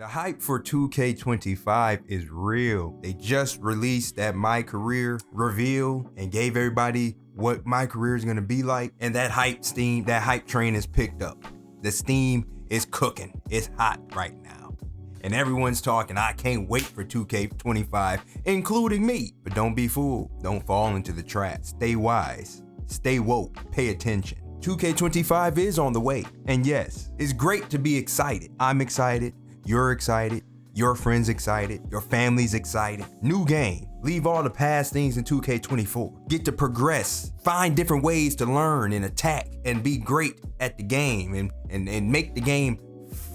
The hype for 2K25 is real. They just released that My Career reveal and gave everybody what My Career is gonna be like. And that hype train is picked up. The steam is cooking. It's hot right now. And everyone's talking, I can't wait for 2K25, including me. But don't be fooled. Don't fall into the trap. Stay wise. Stay woke. Pay attention. 2K25 is on the way. And yes, it's great to be excited. I'm excited. You're excited, your friends excited, your family's excited. New game. Leave all the past things in 2K24. Get to progress, find different ways to learn and attack and be great at the game and make the game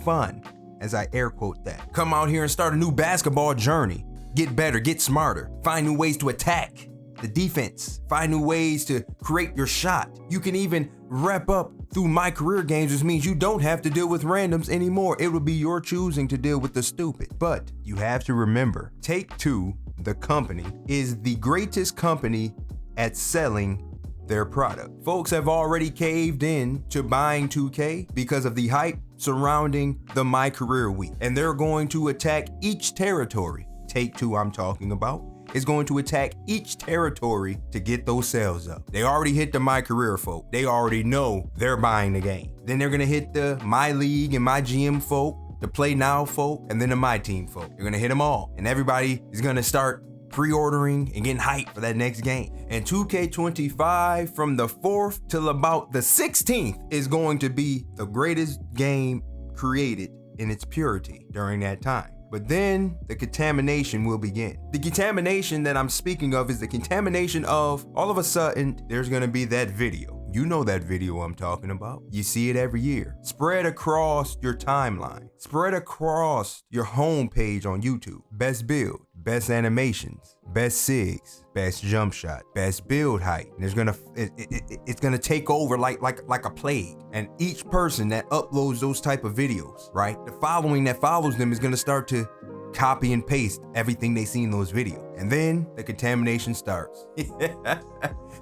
fun, as I air quote that. Come out here and start a new basketball journey. Get better, get smarter, find new ways to attack the defense, find new ways to create your shot. You can even rep up through My Career games, which means you don't have to deal with randoms anymore. It will be your choosing to deal with the stupid. But you have to remember, Take-Two, the company, is the greatest company at selling their product. Folks have already caved in to buying 2K because of the hype surrounding the My Career week. And they're going to attack each territory. Take-Two I'm talking about is going to attack each territory to get those sales up. They already hit the My Career folk. They already know they're buying the game. Then they're gonna hit the My League and My GM folk, the Play Now folk, and then the My Team folk. They're gonna hit them all. And everybody is gonna start pre-ordering and getting hyped for that next game. And 2K25 from the 4th till about the 16th is going to be the greatest game created in its purity during that time. But then the contamination will begin. The contamination that I'm speaking of is the contamination of all of a sudden there's gonna be that video. You know that video I'm talking about. You see it every year. Spread across your timeline. Spread across your homepage on YouTube. Best build, best animations, best SIGs, best jump shot, best build height. And it's gonna take over like a plague. And each person that uploads those type of videos, right? The following that follows them is gonna start to copy and paste everything they see in those videos. And then the contamination starts.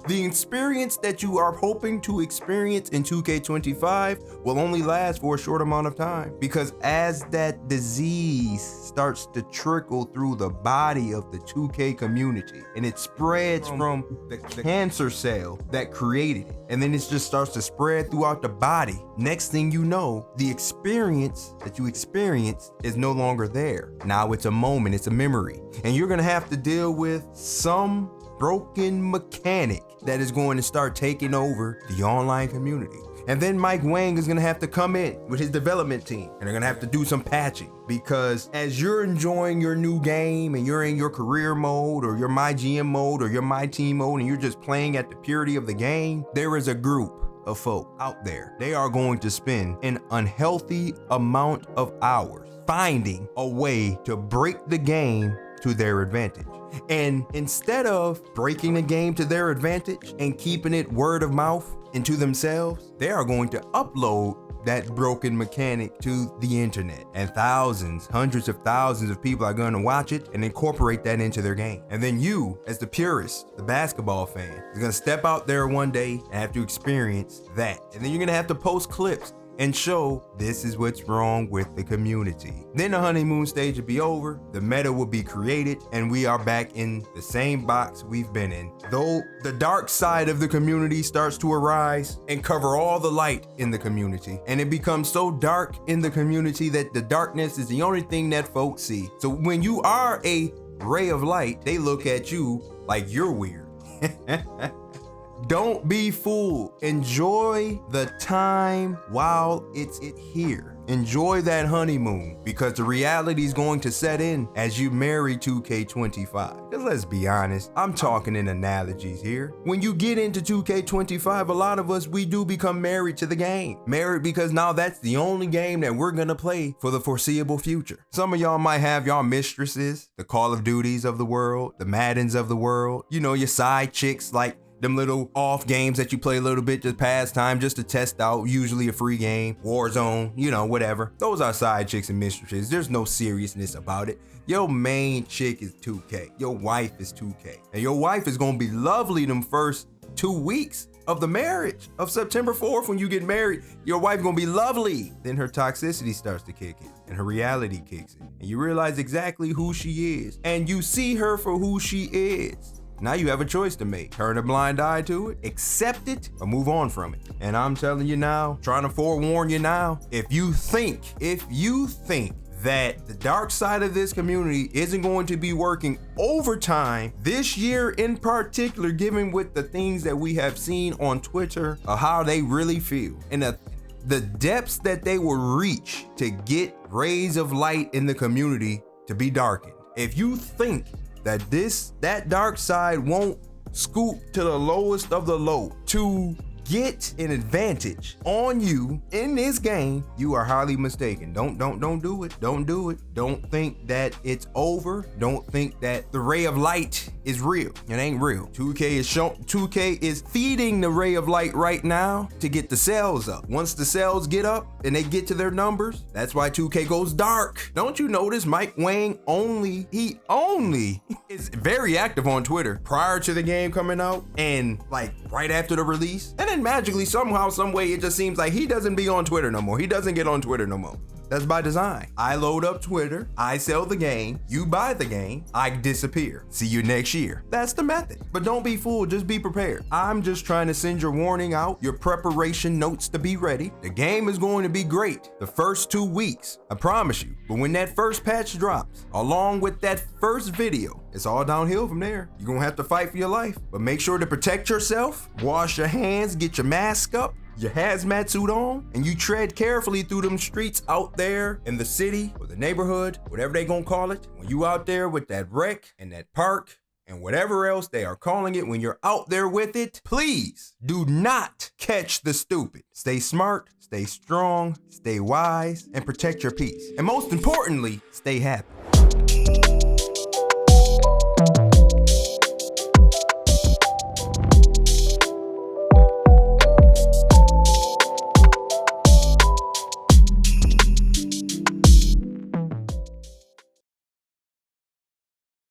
The experience that you are hoping to experience in 2K25 will only last for a short amount of time, because as that disease starts to trickle through the body of the 2K community and it spreads from the cancer cell that created it, and then it just starts to spread throughout the body. Next thing you know, the experience that you experienced is no longer there. Now it's a moment, it's a memory, and you're gonna have to deal with some broken mechanic that is going to start taking over the online community. And then Mike Wang is gonna have to come in with his development team, and they're gonna have to do some patching, because as you're enjoying your new game and you're in your career mode or your My GM mode or your My Team mode and you're just playing at the purity of the game, there is a group of folk out there. They are going to spend an unhealthy amount of hours finding a way to break the game to their advantage. And instead of breaking the game to their advantage and keeping it word of mouth into themselves, they are going to upload that broken mechanic to the internet. And thousands, hundreds of thousands of people are going to watch it and incorporate that into their game. And then you, as the purist, the basketball fan, is going to step out there one day and have to experience that. And then you're going to have to post clips and show this is what's wrong with the community. Then the honeymoon stage will be over, the meta will be created, and we are back in the same box we've been in. Though the dark side of the community starts to arise and cover all the light in the community, and it becomes so dark in the community that the darkness is the only thing that folks see. So when you are a ray of light, they look at you like you're weird. Don't be fooled. Enjoy the time while it's here. Enjoy that honeymoon, because the reality is going to set in as you marry 2K25. Because let's be honest, I'm talking in analogies here. When you get into 2K25, a lot of us, we do become married to the game. Married because now that's the only game that we're gonna play for the foreseeable future. Some of y'all might have y'all mistresses, the Call of Duties of the world, the Maddens of the world, you know, your side chicks, like them little off games that you play a little bit to pass time, just to test out, usually a free game, Warzone, you know, whatever. Those are side chicks and mistresses. There's no seriousness about it. Your main chick is 2K. Your wife is 2K. And your wife is gonna be lovely them first 2 weeks. of the marriage, of September 4th when you get married. Your wife gonna be lovely. Then her toxicity starts to kick in and her reality kicks in. And you realize exactly who she is. And you see her for who she is. Now you have a choice to make. Turn a blind eye to it, accept it, or move on from it. And I'm telling you now, trying to forewarn you now, if you think that the dark side of this community isn't going to be working overtime this year in particular, given with the things that we have seen on Twitter of how they really feel and the depths that they will reach to get rays of light in the community to be darkened. If you think that that dark side won't scoop to the lowest of the low to get an advantage on you in this game, you are highly mistaken. Don't do it. Don't do it. Don't think that it's over. Don't think that the ray of light is real. It ain't real. 2K is feeding the ray of light right now to get the sales up. Once the sales get up and they get to their numbers, that's why 2K goes dark. Don't you notice Mike Wang he only is very active on Twitter prior to the game coming out and like right after the release? And then magically, somehow, some way, it just seems like he doesn't be on Twitter no more. He doesn't get on Twitter no more. That's by design. I load up Twitter, I sell the game, you buy the game, I disappear. See you next year. That's the method. But don't be fooled, just be prepared. I'm just trying to send your warning out, your preparation notes to be ready. The game is going to be great the first 2 weeks, I promise you. But when that first patch drops, along with that first video, it's all downhill from there. You're gonna have to fight for your life. But make sure to protect yourself, wash your hands, get your mask up, your hazmat suit on, and you tread carefully through them streets out there in the city or the neighborhood, whatever they gonna call it. When you out there with that wreck and that park and whatever else they are calling it, when you're out there with it, please do not catch the stupid. Stay smart, stay strong, stay wise, and protect your peace. And most importantly, stay happy.